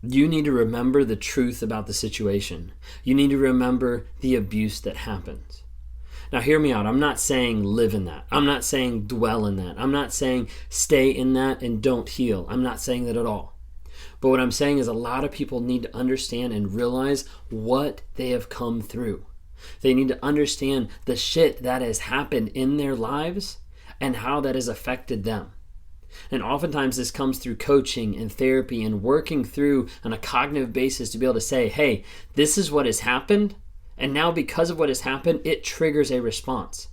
You need to remember the truth about the situation. You need to remember the abuse that happened. Now, hear me out. I'm not saying live in that. I'm not saying dwell in that. I'm not saying stay in that and don't heal. I'm not saying that at all. But what I'm saying is a lot of people need to understand and realize what they have come through. They need to understand the shit that has happened in their lives and how that has affected them. And oftentimes this comes through coaching and therapy and working through on a cognitive basis to be able to say, hey, this is what has happened. And now because of what has happened, it triggers a response.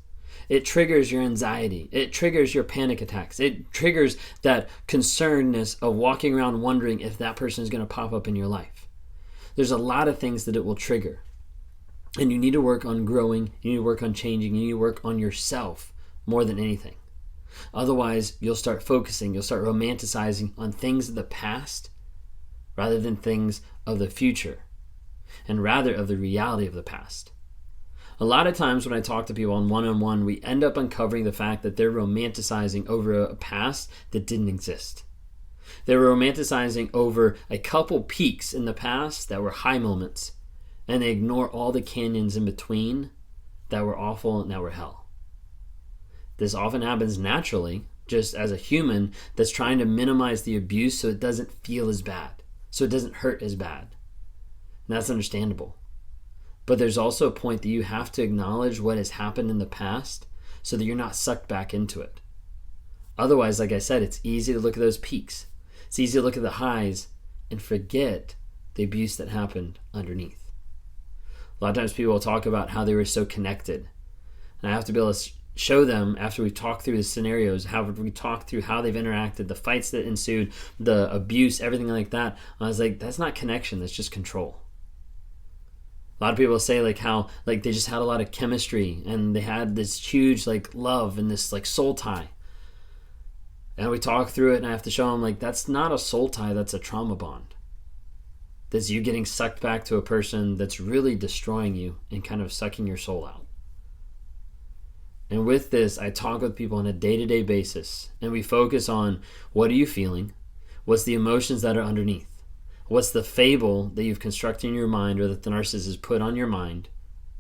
It triggers your anxiety. It triggers your panic attacks. It triggers that concernedness of walking around wondering if that person is going to pop up in your life. There's a lot of things that it will trigger. And you need to work on growing. You need to work on changing. You need to work on yourself more than anything. Otherwise, you'll start romanticizing on things of the past rather than things of the future, and rather of the reality of the past. A lot of times when I talk to people on one-on-one, we end up uncovering the fact that they're romanticizing over a past that didn't exist. They're romanticizing over a couple peaks in the past that were high moments, and they ignore all the canyons in between that were awful and that were hell. This often happens naturally, just as a human that's trying to minimize the abuse so it doesn't feel as bad, so it doesn't hurt as bad. And that's understandable. But there's also a point that you have to acknowledge what has happened in the past so that you're not sucked back into it. Otherwise, like I said, it's easy to look at those peaks. It's easy to look at the highs and forget the abuse that happened underneath. A lot of times people will talk about how they were so connected. And I have to be able to show them, after we talk through the scenarios, how we talk through how they've interacted, the fights that ensued, the abuse, everything like that. I was like, that's not connection, that's just control. A lot of people say how they just had a lot of chemistry and they had this huge love and this soul tie. And we talk through it and I have to show them that's not a soul tie, that's a trauma bond. That's you getting sucked back to a person that's really destroying you and kind of sucking your soul out. And with this, I talk with people on a day-to-day basis, and we focus on what are you feeling, what's the emotions that are underneath, what's the fable that you've constructed in your mind or that the narcissist has put on your mind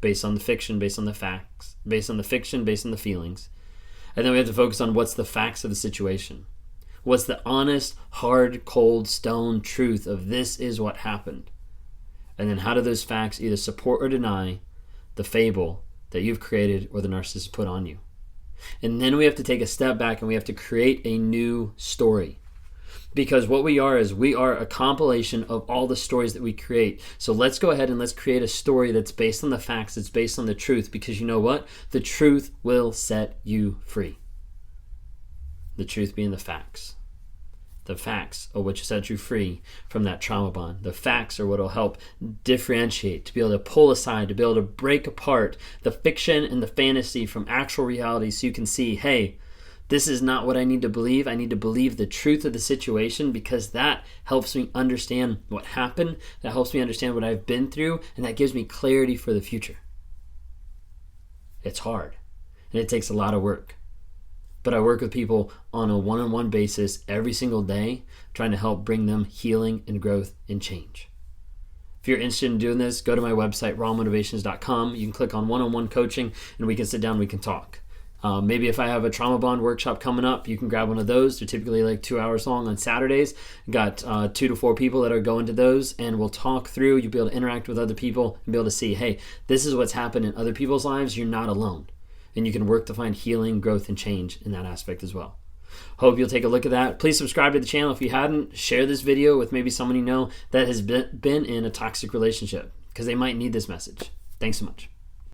based on the fiction, based on the facts, based on the fiction, based on the feelings. And then we have to focus on what's the facts of the situation. What's the honest, hard, cold, stone truth of this is what happened. And then how do those facts either support or deny the fable that you've created or the narcissist put on you. And then we have to take a step back and we have to create a new story. Because what we are is we are a compilation of all the stories that we create. So let's go ahead and let's create a story that's based on the facts, that's based on the truth, because you know what? The truth will set you free. The truth being the facts. The facts are what set you free from that trauma bond. The facts are what will help differentiate, to be able to pull aside, to be able to break apart the fiction and the fantasy from actual reality so you can see, hey, this is not what I need to believe. I need to believe the truth of the situation because that helps me understand what happened. That helps me understand what I've been through, and that gives me clarity for the future. It's hard, and it takes a lot of work. But I work with people on a one-on-one basis every single day, trying to help bring them healing and growth and change. If you're interested in doing this, go to my website, rawmotivations.com. You can click on one-on-one coaching, and we can sit down and we can talk. Maybe if I have a trauma bond workshop coming up, you can grab one of those. They're typically 2 hours long on Saturdays. Got 2 to 4 people that are going to those, and we'll talk through. You'll be able to interact with other people and be able to see, hey, this is what's happened in other people's lives. You're not alone. And you can work to find healing, growth, and change in that aspect as well. Hope you'll take a look at that. Please subscribe to the channel if you hadn't. Share this video with maybe someone you know that has been in a toxic relationship because they might need this message. Thanks so much.